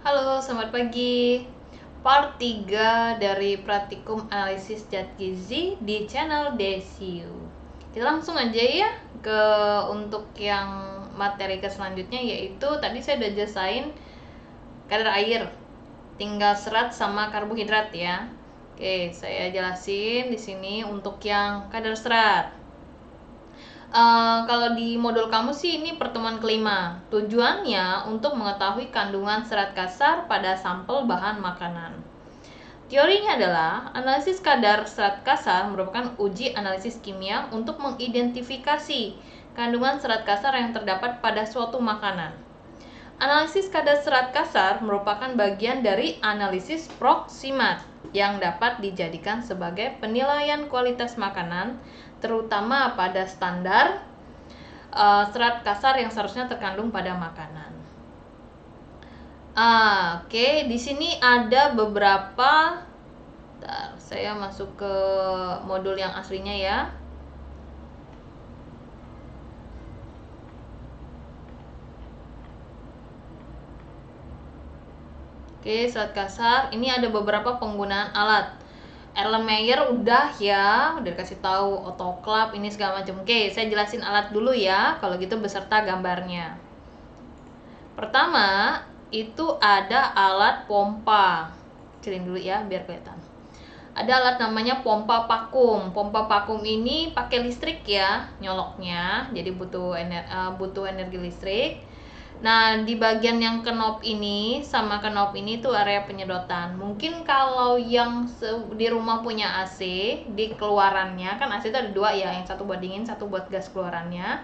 Halo, selamat pagi. Part 3 dari Praktikum Analisis Zat Gizi di channel Desiu. Kita langsung aja ya ke untuk yang materi ke selanjutnya, yaitu tadi saya udah jelasin kadar air, tinggal serat sama karbohidrat ya. Oke, saya jelasin di sini untuk yang kadar serat. Kalau di modul kamu sih ini pertemuan kelima. Tujuannya untuk mengetahui kandungan serat kasar pada sampel bahan makanan. Teorinya adalah analisis kadar serat kasar merupakan uji analisis kimia untuk mengidentifikasi kandungan serat kasar yang terdapat pada suatu makanan. Analisis kadar serat kasar merupakan bagian dari analisis proksimat yang dapat dijadikan sebagai penilaian kualitas makanan, terutama pada standar serat kasar yang seharusnya terkandung pada makanan. Oke, di sini ada beberapa. Saya masuk ke modul yang aslinya ya. Oke, serat kasar. Ini ada beberapa penggunaan alat. Erlenmeyer udah ya, udah kasih tahu autoclave ini segala macam. Oke, saya jelasin alat dulu ya, kalau gitu beserta gambarnya. Pertama, itu ada alat pompa. Kecilin dulu ya biar kelihatan. Ada alat namanya pompa vakum. Pompa vakum ini pakai listrik ya, nyoloknya. Jadi butuh energi listrik. Nah, di bagian yang knob ini sama knob ini tuh area penyedotan. Mungkin kalau yang di rumah punya AC, di keluarannya kan AC itu ada dua ya, yang satu buat dingin, satu buat gas keluarannya.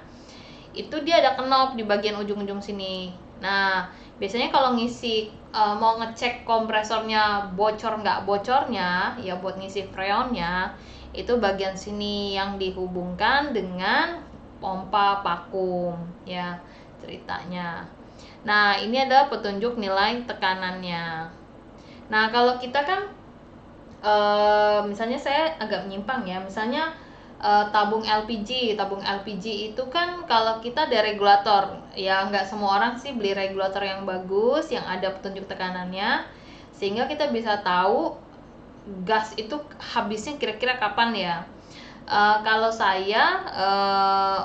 Itu dia ada knob di bagian ujung-ujung sini. Nah, biasanya kalau ngisi mau ngecek kompresornya bocor nggak bocornya, ya buat ngisi freonnya, itu bagian sini yang dihubungkan dengan pompa vakum ya ceritanya. Nah, ini adalah petunjuk nilai tekanannya. Nah, kalau kita kan misalnya saya agak menyimpang ya, misalnya tabung LPG itu kan kalau kita ada regulator ya, nggak semua orang sih beli regulator yang bagus yang ada petunjuk tekanannya, sehingga kita bisa tahu gas itu habisnya kira-kira kapan ya. Kalau saya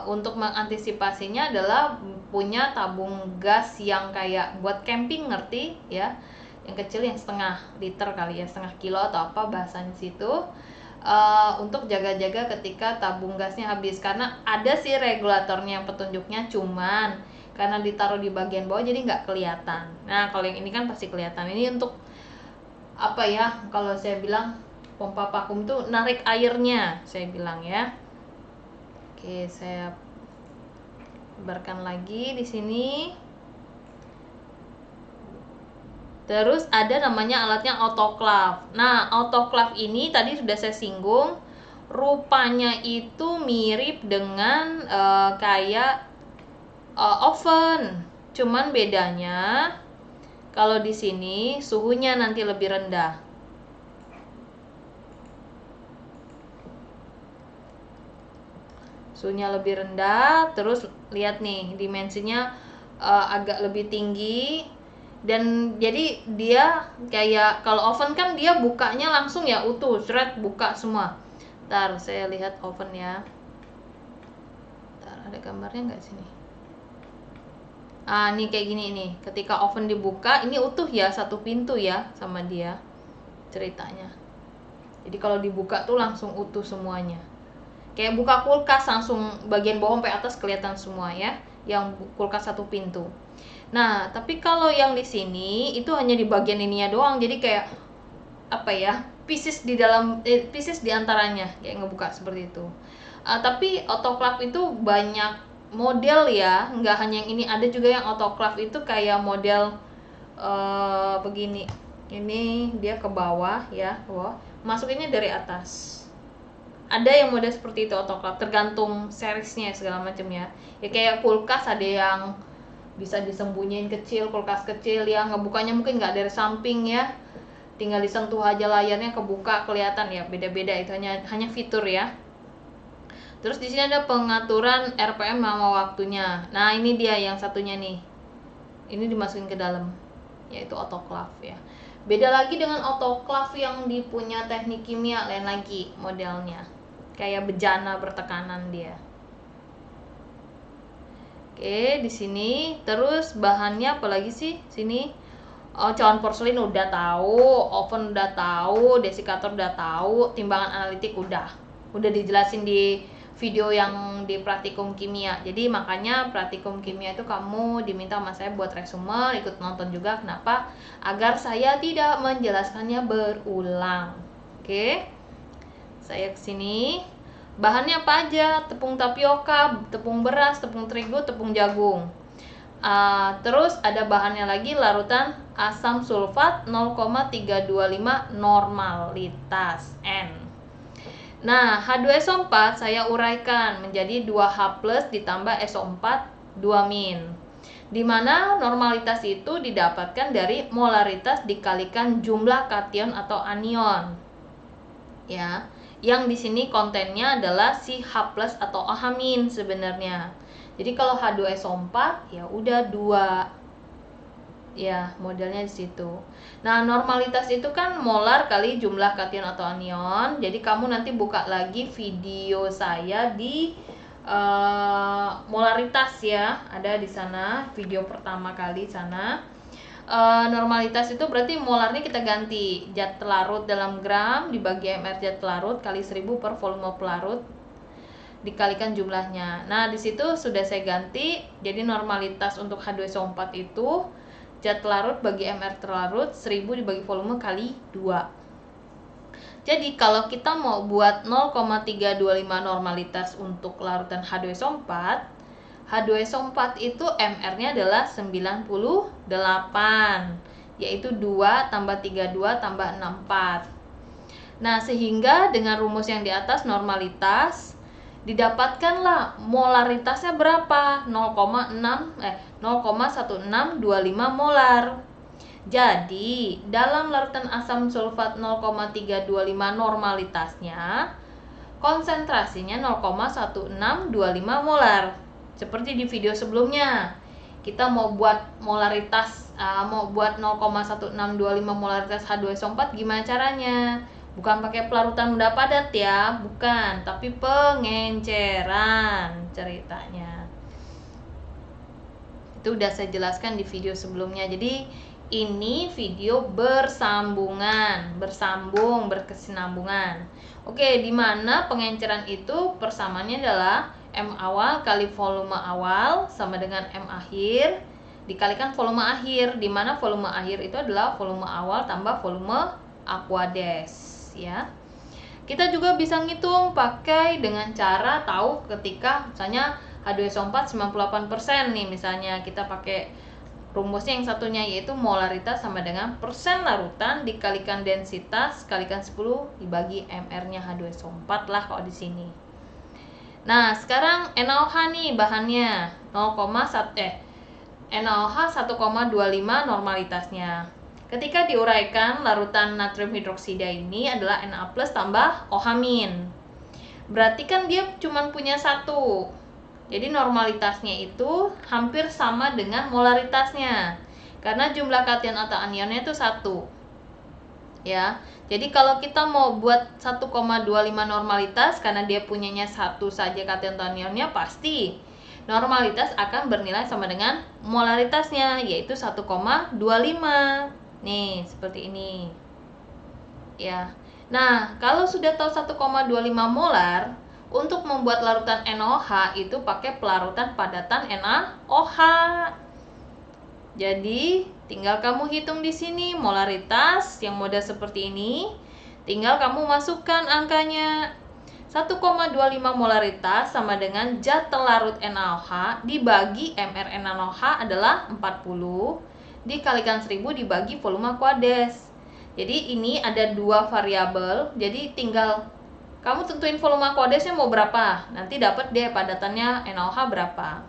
untuk mengantisipasinya adalah punya tabung gas yang kayak buat camping, ngerti ya, yang kecil, yang setengah liter kali ya, setengah kilo atau apa bahasanya situ, untuk jaga-jaga ketika tabung gasnya habis. Karena ada sih regulatornya petunjuknya, cuman karena ditaruh di bagian bawah jadi nggak kelihatan. Nah, kalau yang ini kan pasti kelihatan. Ini untuk apa ya, kalau saya bilang pompa vakum itu narik airnya, saya bilang ya. Oke, saya sebarkan lagi di sini. Terus ada namanya alatnya autoclave. Nah, autoclave ini tadi sudah saya singgung, rupanya itu mirip dengan kayak oven. Cuman bedanya kalau di sini suhunya nanti lebih rendah. Suhunya lebih rendah, terus lihat nih dimensinya agak lebih tinggi, dan jadi dia kayak kalau oven kan dia bukanya langsung ya utuh, shred buka semua. Ntar saya lihat oven ya. Ntar ada gambarnya nggak sini? Ini kayak gini nih. Ketika oven dibuka, ini utuh ya, satu pintu ya sama dia ceritanya. Jadi kalau dibuka tuh langsung utuh semuanya. Kayak buka kulkas langsung bagian bawah sampai atas kelihatan semua ya, yang kulkas satu pintu. Nah, tapi kalau yang di sini itu hanya di bagian ininya doang, jadi kayak apa ya, pieces di dalam pieces di antaranya kayak ngebuka seperti itu. Tapi autoclave itu banyak model ya, nggak hanya yang ini, ada juga yang autoclave itu kayak model begini. Ini dia ke bawah ya, ke bawah, masukinnya dari atas. Ada yang model seperti itu autoclave, tergantung seriesnya segala macam ya. Ya kayak kulkas ada yang bisa disembunyiin kecil, kulkas kecil yang ngebukanya mungkin nggak dari samping ya, tinggal disentuh aja layarnya kebuka kelihatan ya, beda-beda, itu hanya fitur ya. Terus di sini ada pengaturan RPM sama waktunya. Nah, ini dia yang satunya nih. Ini dimasukin ke dalam. yaitu autoclave ya. Beda lagi dengan autoclave yang dipunya teknik kimia, lain lagi modelnya. Kayak bejana bertekanan dia. Oke, di sini terus bahannya apalagi sih? Sini cawan porselin udah tahu, oven udah tahu, desikator udah tahu, timbangan analitik udah dijelasin di video yang di praktikum kimia. Jadi makanya praktikum kimia itu kamu diminta sama saya buat resume, ikut nonton juga. Kenapa? Agar saya tidak menjelaskannya berulang. Oke, saya kesini. Bahannya apa aja? Tepung tapioka, tepung beras, tepung terigu, tepung jagung. Terus ada bahannya lagi, larutan asam sulfat 0,325 normalitas N. Nah, H2SO4 saya uraikan menjadi 2H+ ditambah SO4 2-, di mana normalitas itu didapatkan dari molaritas dikalikan jumlah kation atau anion. Ya, yang di sini kontennya adalah si H+ atau OH- sebenarnya. Jadi kalau H2SO4 ya udah 2. Ya, modelnya di situ. Nah, normalitas itu kan molar kali jumlah kation atau anion. Jadi kamu nanti buka lagi video saya di molaritas ya. Ada di sana video pertama kali sana. Normalitas itu berarti molarnya kita ganti zat larut dalam gram dibagi mR zat larut kali 1000 per volume pelarut dikalikan jumlahnya. Nah, di situ sudah saya ganti. Jadi normalitas untuk H2SO4 itu zat larut bagi mR terlarut 1000 dibagi volume kali 2. Jadi kalau kita mau buat 0,325 normalitas untuk larutan H2SO4, H2SO4 itu mR-nya adalah 98, yaitu 2 tambah 32 tambah 64. Nah, sehingga dengan rumus yang di atas normalitas didapatkanlah molaritasnya berapa? 0,1625 molar. Jadi, dalam larutan asam sulfat 0,325 normalitasnya konsentrasinya 0,1625 molar. Seperti di video sebelumnya, kita mau buat molaritas, mau buat 0,1625 molaritas H2SO4 gimana caranya? Bukan pakai pelarutan benda padat ya, bukan, tapi pengenceran ceritanya. Itu udah saya jelaskan di video sebelumnya. Jadi ini video bersambungan, bersambung, berkesinambungan. Oke, di mana pengenceran itu persamaannya adalah M awal kali volume awal sama dengan M akhir dikalikan volume akhir, di mana volume akhir itu adalah volume awal tambah volume aqueous ya. Kita juga bisa ngitung pakai dengan cara tahu ketika misalnya H2SO4 98% nih, misalnya kita pakai rumusnya yang satunya, yaitu molaritas sama dengan persen larutan dikalikan densitas kalikan 10 dibagi mR-nya H2SO4 lah kalau di sini. Nah, sekarang NaOH nih bahannya 0,1 NaOH 1,25 normalitasnya. Ketika diuraikan, larutan natrium hidroksida ini adalah Na+ tambah OH-. Berarti kan dia cuma punya 1. Jadi normalitasnya itu hampir sama dengan molaritasnya. Karena jumlah kation atau anionnya itu 1. Ya. Jadi kalau kita mau buat 1,25 normalitas karena dia punyanya 1 saja kation atau anionnya, pasti normalitas akan bernilai sama dengan molaritasnya, yaitu 1,25. Nih, seperti ini. Ya. Nah, kalau sudah tahu 1,25 molar, untuk membuat larutan NaOH itu pakai pelarutan padatan NaOH. Jadi, tinggal kamu hitung di sini molaritas yang model seperti ini. Tinggal kamu masukkan angkanya. 1,25 molaritas sama dengan zat terlarut NaOH dibagi mR NaOH adalah 40 dikalikan 1000 dibagi volume aqueous. Jadi ini ada 2 variabel. Jadi tinggal kamu tentuin volume aqueousnya mau berapa. Nanti dapat deh padatannya NaOH berapa.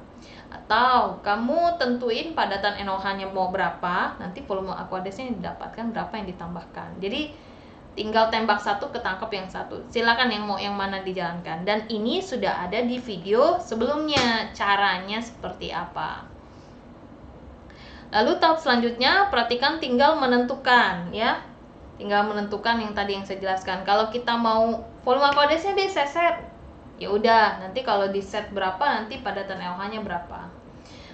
Atau kamu tentuin padatan NaOH-nya mau berapa, nanti volume aqueousnya didapatkan berapa yang ditambahkan. Jadi tinggal tembak satu ketangkep yang satu. Silakan yang mau yang mana dijalankan. Dan ini sudah ada di video sebelumnya caranya seperti apa. Lalu tahap selanjutnya perhatikan tinggal menentukan ya. Tinggal menentukan yang tadi yang saya jelaskan. Kalau kita mau volume aqueousnya di set, ya udah, nanti kalau di set berapa nanti padatan LH-nya berapa.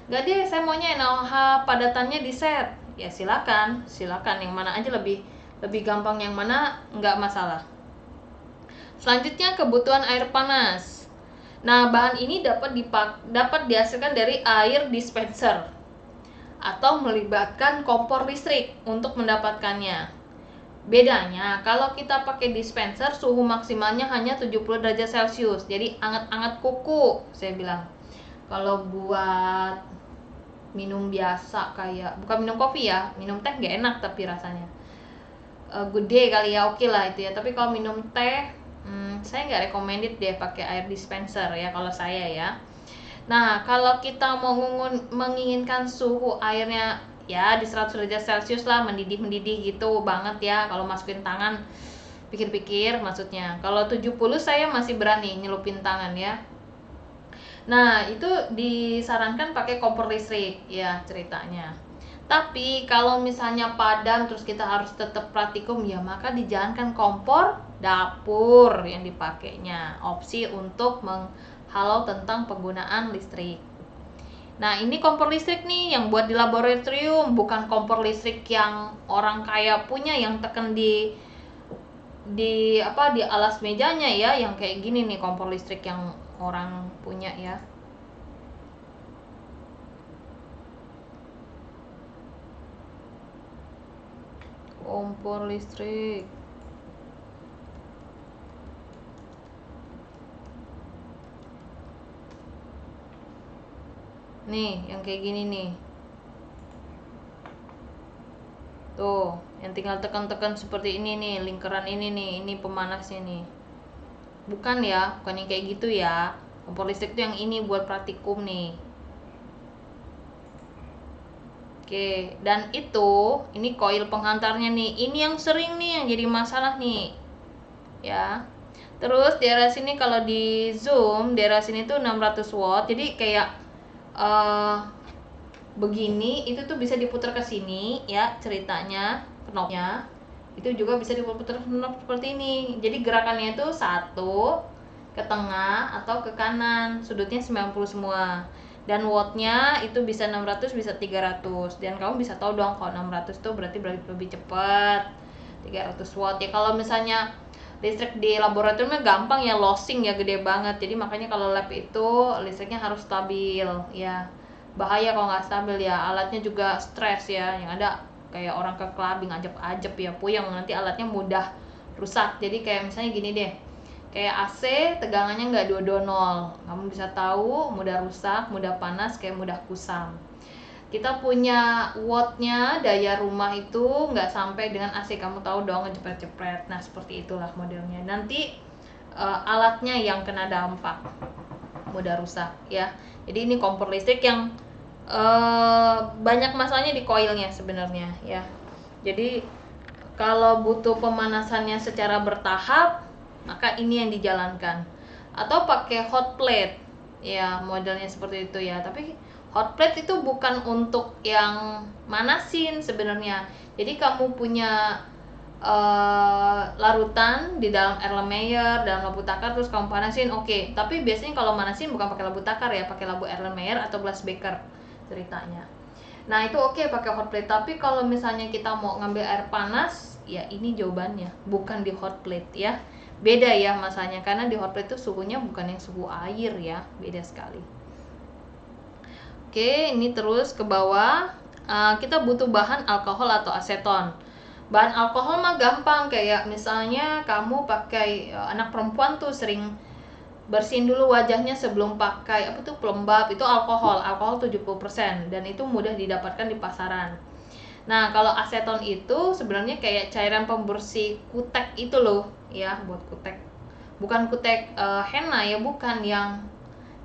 Enggak deh, saya maunya NaOH padatannya di set. Ya silakan yang mana aja lebih gampang yang mana enggak masalah. Selanjutnya kebutuhan air panas. Nah, bahan ini dapat dihasilkan dari air dispenser atau melibatkan kompor listrik untuk mendapatkannya. Bedanya, kalau kita pakai dispenser suhu maksimalnya hanya 70 derajat Celcius. Jadi anget-anget kuku, saya bilang. Kalau buat minum biasa kayak, bukan minum kopi ya, minum teh gak enak tapi rasanya. Good day kali ya, oke lah itu ya. Tapi kalau minum teh, saya nggak recommended deh pakai air dispenser ya kalau saya ya. Nah, kalau kita mau menginginkan suhu airnya ya di 100 derajat Celcius lah, mendidih gitu banget ya. Kalau masukin tangan, pikir-pikir maksudnya. Kalau 70 saya masih berani nyelupin tangan ya. Nah, itu disarankan pakai kompor listrik ya ceritanya. Tapi kalau misalnya padam terus kita harus tetap praktikum ya, maka dijalankan kompor dapur yang dipakainya. Opsi untuk menghalau tentang penggunaan listrik. Nah, ini kompor listrik nih yang buat di laboratorium, bukan kompor listrik yang orang kaya punya yang tekan di alas mejanya ya, yang kayak gini nih kompor listrik yang orang punya ya. Kompor listrik. Nih, yang kayak gini nih. Tuh, yang tinggal tekan-tekan seperti ini nih, lingkaran ini nih, ini pemanasnya nih. Bukan ya, bukan yang kayak gitu ya. Kompor listrik tuh yang ini buat praktikum nih. Oke, dan ini koil penghantarnya nih. Ini yang sering nih yang jadi masalah nih. Ya. Terus di area sini kalau di zoom, di area sini tuh 600 watt. Jadi kayak begini, itu tuh bisa diputar ke sini ya ceritanya, knobnya. Itu juga bisa diputar knob seperti ini. Jadi gerakannya itu satu ke tengah atau ke kanan, sudutnya 90 semua. Dan wattnya itu bisa 600, bisa 300. Dan kamu bisa tahu dong kalau 600 tuh berarti lebih cepat. 300 watt ya. Kalau misalnya listrik di laboratoriumnya gampang ya, losing ya gede banget. Jadi makanya kalau lab itu listriknya harus stabil ya. Bahaya kalau nggak stabil ya. Alatnya juga stres ya. Yang ada kayak orang ke clubbing ajep-ajep ya, puyeng, nanti alatnya mudah rusak. Jadi kayak misalnya gini deh, kayak AC tegangannya nggak 220, kamu bisa tahu mudah rusak, mudah panas, kayak mudah kusam. Kita punya wattnya, daya rumah itu nggak sampai dengan AC, kamu tahu dong, ngejepret-jepret. Nah seperti itulah modelnya. Nanti alatnya yang kena dampak, mudah rusak ya. Jadi ini kompor listrik yang banyak masalahnya di koilnya sebenarnya ya. Jadi kalau butuh pemanasannya secara bertahap, maka ini yang dijalankan. Atau pakai hot plate ya, modelnya seperti itu ya. Tapi hot plate itu bukan untuk yang manasin sebenarnya. Jadi kamu punya larutan di dalam Erlenmeyer, dalam labu takar, terus kamu panasin, oke. Tapi biasanya kalau manasin bukan pakai labu takar ya, pakai labu Erlenmeyer atau Glasbaker ceritanya. Nah itu oke pakai hot plate. Tapi kalau misalnya kita mau ngambil air panas, ya ini jawabannya, bukan di hot plate ya. Beda ya masanya, karena di hot plate itu suhunya bukan yang suhu air ya, beda sekali. Oke, ini terus ke bawah. Kita butuh bahan alkohol atau aseton. Bahan alkohol mah gampang, kayak misalnya kamu pakai, anak perempuan tuh sering bersihin dulu wajahnya sebelum pakai pelembab, itu alkohol 70%, dan itu mudah didapatkan di pasaran. Nah kalau aseton itu sebenarnya kayak cairan pembersih kutek itu loh ya, buat kutek, bukan kutek henna ya, bukan, yang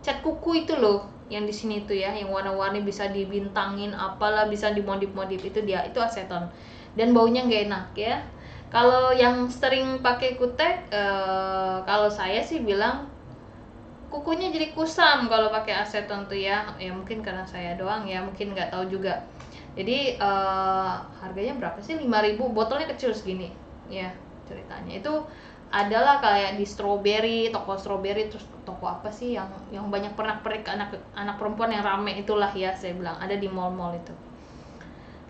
cat kuku itu loh, yang di sini tuh ya, yang warna-warni bisa dibintangin apalah, bisa dimodif-modif, itu dia, itu aseton, dan baunya nggak enak ya. Kalau yang sering pakai kutek, kalau saya sih bilang kukunya jadi kusam kalau pakai aseton tuh ya. Ya mungkin karena saya doang ya, mungkin nggak tahu juga. Jadi harganya berapa sih? 5.000, botolnya kecil segini ya ceritanya. Itu adalah kayak di strawberry, toko strawberry, terus toko apa sih yang banyak pernak-pernik anak perempuan yang rame itulah ya, saya bilang ada di mall-mall itu.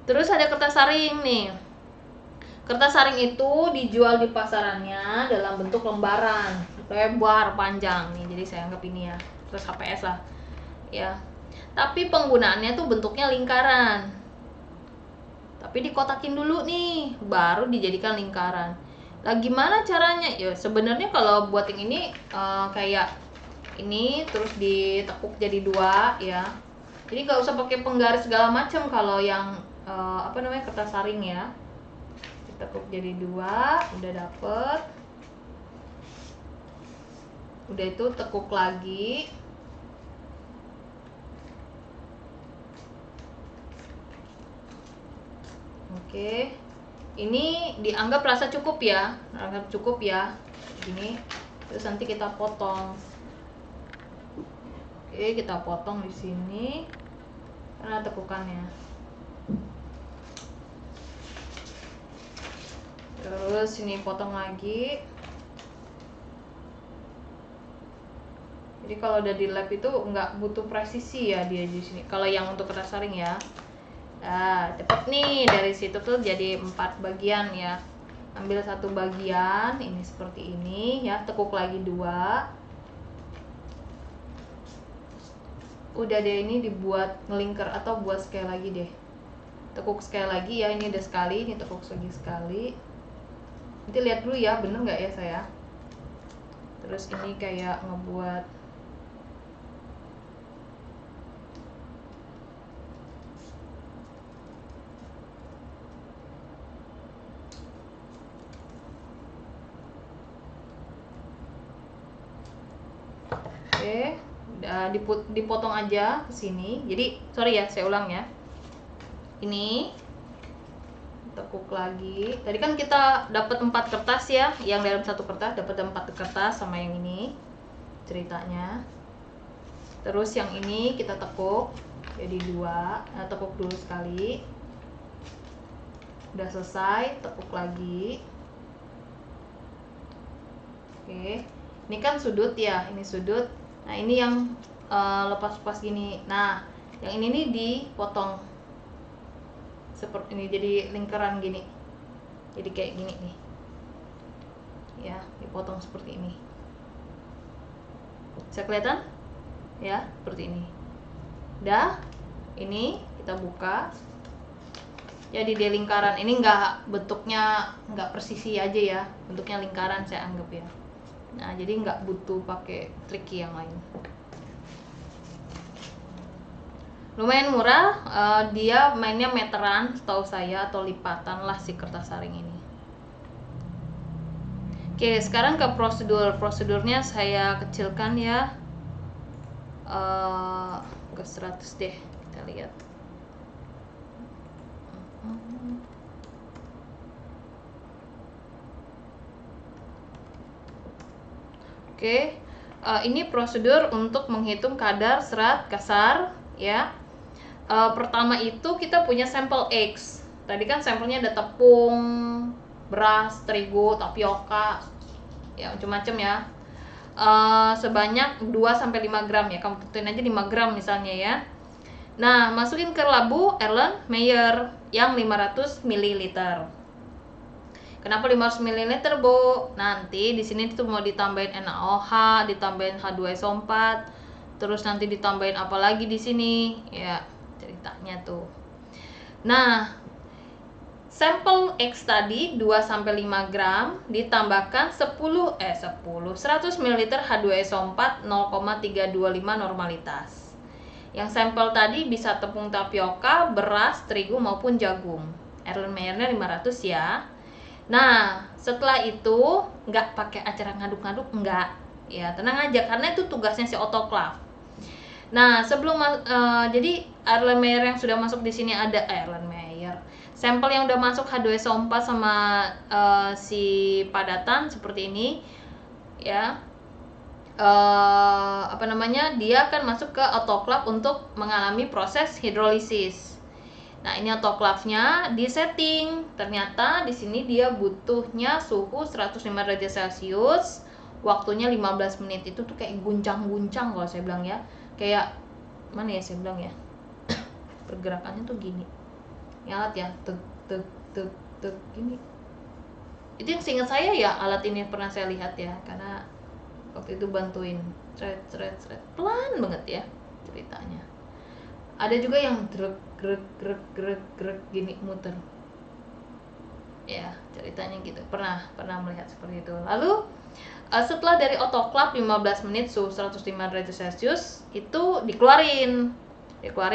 Terus ada kertas saring nih. Kertas saring itu dijual di pasarannya dalam bentuk lembaran lebar panjang nih, jadi saya anggap ini ya terus HPS lah ya. Tapi penggunaannya tuh bentuknya lingkaran, tapi dikotakin dulu nih baru dijadikan lingkaran. Lah gimana caranya? Ya sebenarnya kalau buat yang ini kayak ini terus ditekuk jadi 2 ya. Jadi nggak usah pakai penggaris segala macam kalau yang apa namanya kertas saring ya. Ditekuk jadi 2, udah dapet. Udah itu tekuk lagi. Oke. Ini dianggap rasa cukup ya, anggap cukup ya, gini. Terus nanti kita potong. Oke, kita potong di sini karena tekukannya. Terus ini potong lagi. Jadi kalau udah di lap itu nggak butuh presisi ya dia di sini. Kalau yang untuk kertas saring ya. Nah, cepet nih, dari situ tuh jadi 4 bagian ya. Ambil 1 bagian, ini seperti ini ya, tekuk lagi 2. Udah deh, ini dibuat ngelingkar atau buat sekali lagi deh. Tekuk sekali lagi ya, ini udah sekali, ini tekuk lagi sekali. Nanti lihat dulu ya, bener nggak ya saya. Terus ini kayak ngebuat Oke, udah dipotong aja ke sini. Jadi, sorry ya, saya ulang ya. Ini tekuk lagi. Tadi kan kita dapat 4 kertas ya, yang dalam 1 kertas dapat 4 kertas sama yang ini ceritanya. Terus yang ini kita tekuk jadi 2, tekuk dulu sekali. Udah selesai, tekuk lagi. Oke, ini kan sudut ya, ini sudut. Nah ini yang lepas-lepas gini. Nah yang ini nih dipotong seperti ini, jadi lingkaran gini, jadi kayak gini nih ya, dipotong seperti ini. Bisa kelihatan ya, seperti ini. Udah, ini kita buka, jadi dia lingkaran. Ini bentuknya nggak persisi aja ya, bentuknya lingkaran saya anggap ya. Nah jadi nggak butuh pakai trik yang lain. Lumayan murah, dia mainnya meteran setahu saya atau lipatan lah si kertas saring ini. Oke, sekarang ke prosedurnya saya kecilkan ya, ke 100 deh, kita lihat. Oke, ini prosedur untuk menghitung kadar serat kasar ya. Pertama itu kita punya sampel X. Tadi kan sampelnya ada tepung, beras, terigu, tapioka, ya macam-macam ya. Sebanyak 2-5 gram ya. Kamu tentuin aja 5 gram misalnya ya. Nah, masukin ke labu Erlenmeyer yang 500 ml. Kenapa 500 ml, Bu? Nanti di sini tuh mau ditambahin NaOH, ditambahin H2SO4, terus nanti ditambahin apa lagi di sini? Ya, ceritanya tuh. Nah, sampel X tadi 2-5 gram ditambahkan 100 ml H2SO4 0,325 normalitas. Yang sampel tadi bisa tepung tapioka, beras, terigu maupun jagung. Erlenmeyernya 500 ya. Nah, setelah itu nggak pakai acara ngaduk-ngaduk, enggak. Ya, tenang aja karena itu tugasnya si autoclave. Nah, sebelum jadi Erlenmeyer yang sudah masuk di sini ada Erlenmeyer. Sampel yang udah masuk H2SO4 sama si padatan seperti ini ya. Dia akan masuk ke autoclave untuk mengalami proses hidrolisis. Nah, ini autoclave-nya di setting. Ternyata di sini dia butuhnya suhu 105 derajat Celcius. Waktunya 15 menit. Itu tuh kayak guncang-guncang kalau saya bilang ya. Kayak mana ya saya bilang ya? Pergerakannya tuh gini. Alat ya, tek tek tek tek gini. Itu yang seingat saya ya, alat ini pernah saya lihat ya, karena waktu itu bantuin thread pelan banget ya ceritanya. Ada juga yang grek gini muter. Ya, ceritanya gitu. Pernah melihat seperti itu. Lalu setelah dari autoclave 15 menit suhu 105 derajat Celcius itu dikeluarin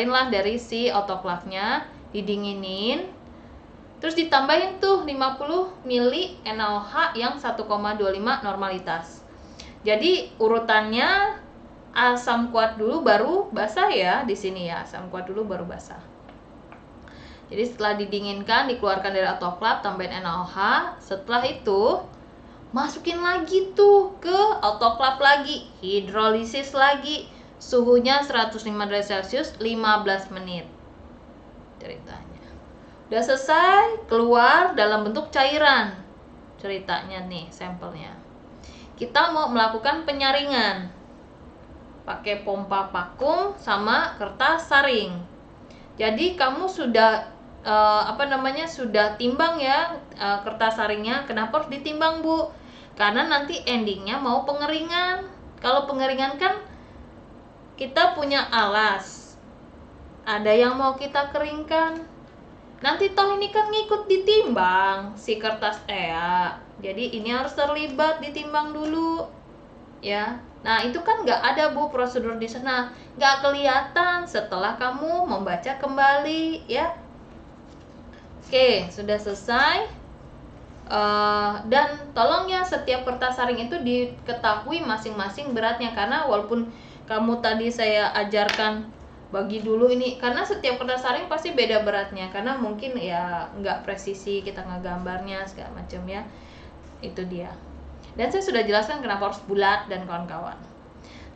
lah dari si autoclave-nya, didinginin. Terus ditambahin tuh 50 mili NaOH yang 1,25 normalitas. Jadi urutannya asam kuat dulu baru basah ya di sini ya. Asam kuat dulu baru basah. Jadi setelah didinginkan, dikeluarkan dari autoclave, tambahin NaOH. Setelah itu masukin lagi tuh ke autoclave lagi, hidrolisis lagi. Suhunya 105 derajat Celcius 15 menit. Ceritanya. Udah selesai, keluar dalam bentuk cairan. Ceritanya nih sampelnya. Kita mau melakukan penyaringan pakai pompa vakum sama kertas saring. Jadi kamu sudah sudah timbang ya kertas saringnya. Kenapa harus ditimbang, Bu? Karena nanti endingnya mau pengeringan. Kalau pengeringan kan kita punya alas, ada yang mau kita keringkan. Nanti toh ini kan ngikut ditimbang si kertas jadi ini harus terlibat ditimbang dulu ya. Nah itu kan nggak ada Bu prosedur di sana, nggak kelihatan setelah kamu membaca kembali ya. Oke, sudah selesai. Dan tolong ya setiap kertas saring itu diketahui masing-masing beratnya, karena walaupun kamu tadi saya ajarkan bagi dulu ini, karena setiap kertas saring pasti beda beratnya, karena mungkin ya nggak presisi kita ngegambarnya segala macam ya. Itu dia. Dan saya sudah jelaskan kenapa harus bulat dan kawan-kawan.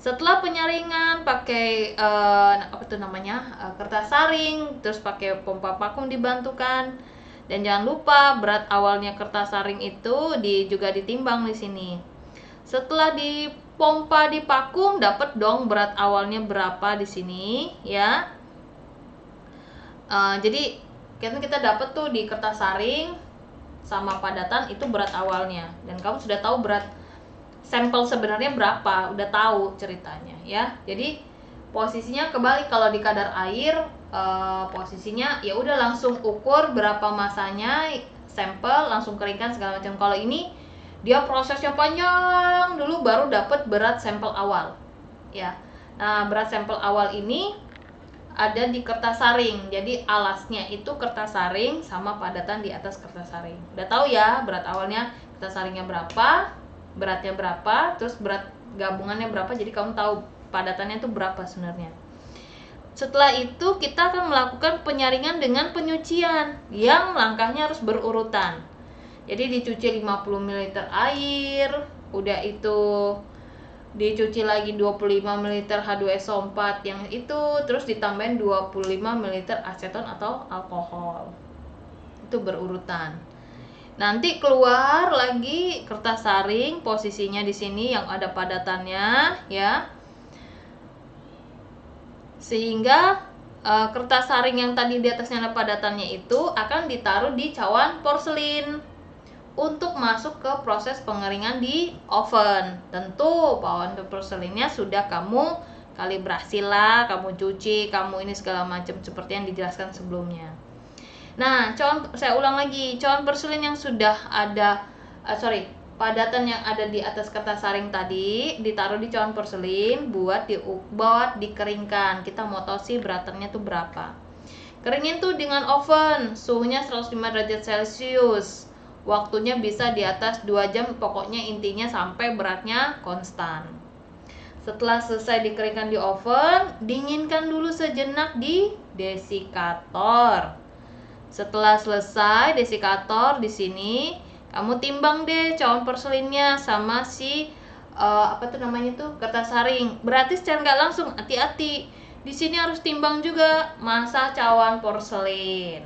Setelah penyaringan pakai kertas saring, terus pakai pompa vakum dibantukan, dan jangan lupa berat awalnya kertas saring itu juga ditimbang di sini. Setelah dipompa di vakum, dapat dong berat awalnya berapa di sini ya. Jadi kita dapat tuh di kertas saring sama padatan itu berat awalnya, dan kamu sudah tahu berat sampel sebenarnya berapa, udah tahu ceritanya ya. Jadi posisinya kebalik, kalau di kadar air posisinya ya udah langsung ukur berapa masanya sampel, langsung keringkan segala macam. Kalau ini dia prosesnya panjang dulu baru dapat berat sampel awal ya. Nah berat sampel awal ini ada di kertas saring, jadi alasnya itu kertas saring sama padatan di atas kertas saring. Udah tahu ya berat awalnya kertas saringnya berapa, beratnya berapa, terus berat gabungannya berapa, jadi kamu tahu padatannya itu berapa sebenarnya. Setelah itu kita akan melakukan penyaringan dengan penyucian yang langkahnya harus berurutan. Jadi dicuci 50 ml air, udah itu dicuci lagi 25 ml H2SO4 yang itu, terus ditambahin 25 ml aseton atau alkohol. Itu berurutan. Nanti keluar lagi kertas saring, posisinya di sini yang ada padatannya ya. Sehingga kertas saring yang tadi di atasnya ada padatannya itu akan ditaruh di cawan porselin untuk masuk ke proses pengeringan di oven. Tentu cawan porselinnya sudah kamu kalibrasi lah, kamu cuci, kamu ini segala macam seperti yang dijelaskan sebelumnya. Nah, saya ulang lagi, cawan porselin yang sudah ada padatan yang ada di atas kertas saring tadi ditaruh di cawan porselin buat dikeringkan. Kita mau tahu sih beratannya tuh berapa. Keringin tuh dengan oven, suhunya 105 derajat Celcius. Waktunya bisa di atas 2 jam, pokoknya intinya sampai beratnya konstan. Setelah selesai dikeringkan di oven, dinginkan dulu sejenak di desikator. Setelah selesai desikator, di sini kamu timbang deh cawan porselinnya sama si kertas saring. Berarti secara nggak langsung, hati-hati. Di sini harus timbang juga massa cawan porselin.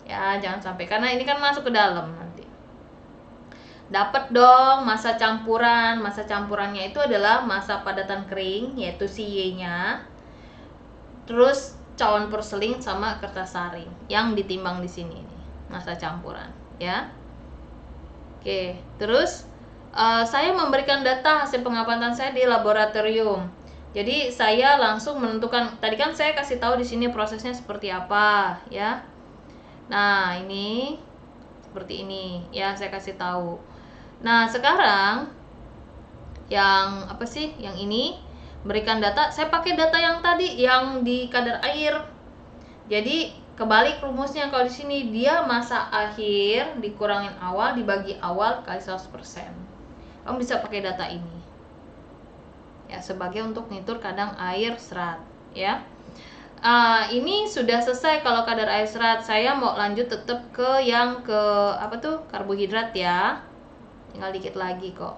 Ya, jangan sampai, karena ini kan masuk ke dalam nanti. Dapat dong massa campuran. Massa campurannya itu adalah massa padatan kering, yaitu si Y-nya. Terus cawan porselin sama kertas saring yang ditimbang di sini nih, massa campuran, ya. Oke, terus saya memberikan data hasil pengamatan saya di laboratorium. Jadi saya langsung menentukan, tadi kan saya kasih tahu di sini prosesnya seperti apa, ya. Nah, ini seperti ini, ya, saya kasih tahu. Nah, sekarang yang apa sih? Yang ini berikan data, saya pakai data yang tadi yang di kadar air. Jadi kebalik rumusnya, kalau di sini dia massa akhir dikurangin awal dibagi awal kali 100%. Kamu bisa pakai data ini. Ya, sebagai untuk ngitur kadar air serat, ya. Ini sudah selesai kalau kadar air serat. Saya mau lanjut tetap ke yang ke apa tuh? Karbohidrat, ya. Tinggal dikit lagi kok.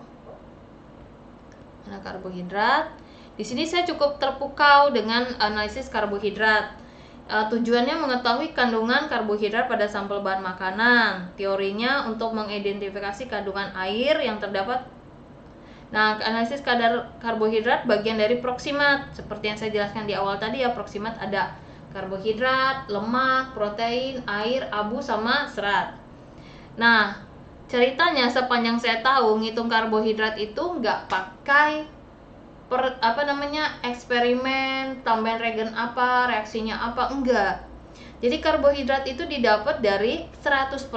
Mana karbohidrat? Di sini saya cukup terpukau dengan analisis karbohidrat. Tujuannya mengetahui kandungan karbohidrat pada sampel bahan makanan. Teorinya untuk mengidentifikasi kandungan air yang terdapat. Nah, analisis kadar karbohidrat bagian dari proksimat. Seperti yang saya jelaskan di awal tadi ya, proksimat ada karbohidrat, lemak, protein, air, abu, sama serat. Nah, ceritanya sepanjang saya tahu ngitung karbohidrat itu nggak pakai eksperimen, tambahan reagen apa, reaksinya apa, enggak. Jadi karbohidrat itu didapat dari 100%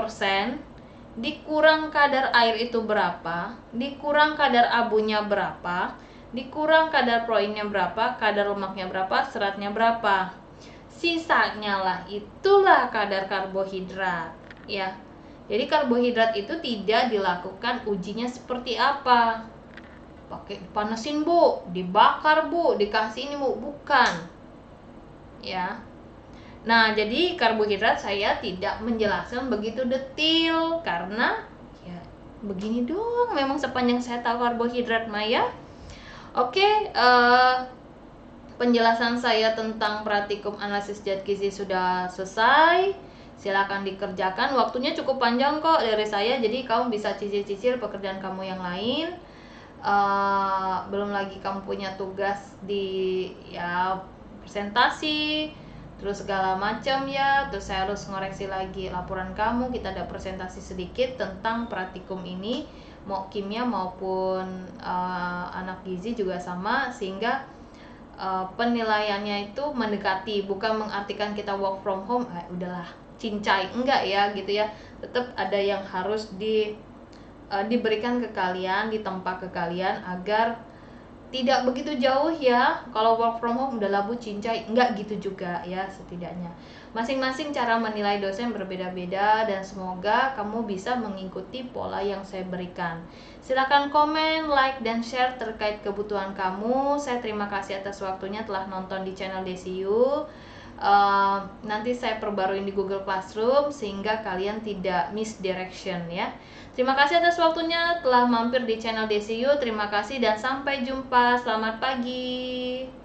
dikurang kadar air itu berapa, dikurang kadar abunya berapa, dikurang kadar proteinnya berapa, kadar lemaknya berapa, seratnya berapa. Sisanya lah itulah kadar karbohidrat, ya. Jadi karbohidrat itu tidak dilakukan ujinya seperti apa. Pakai panasin bu, dibakar bu, dikasih ini bu, bukan, ya. Nah, jadi karbohidrat saya tidak menjelaskan begitu detail karena ya begini doang memang sepanjang saya tahu karbohidrat Maya. Oke, penjelasan saya tentang praktikum analisis zat gizi sudah selesai. Silakan dikerjakan, waktunya cukup panjang kok dari saya, jadi kamu bisa cicil-cicil pekerjaan kamu yang lain. Belum lagi kamu punya tugas di ya presentasi, terus segala macam ya. Terus saya harus ngoreksi lagi laporan kamu. Kita ada presentasi sedikit tentang praktikum ini, mau kimia maupun anak gizi juga sama, sehingga penilaiannya itu mendekati, bukan mengartikan kita work from home udahlah cincai, enggak ya gitu ya. Tetap ada yang harus diberikan ke kalian, ditempa ke kalian agar tidak begitu jauh ya. Kalau work from home udah labu cincai, enggak gitu juga ya. Setidaknya masing-masing cara menilai dosen berbeda-beda, dan semoga kamu bisa mengikuti pola yang saya berikan. Silakan komen, like, dan share terkait kebutuhan kamu. Saya terima kasih atas waktunya telah nonton di channel DCU. Nanti saya perbaruin di Google Classroom sehingga kalian tidak misdirection ya. Terima kasih atas waktunya telah mampir di channel DCU. Terima kasih dan sampai jumpa. Selamat pagi.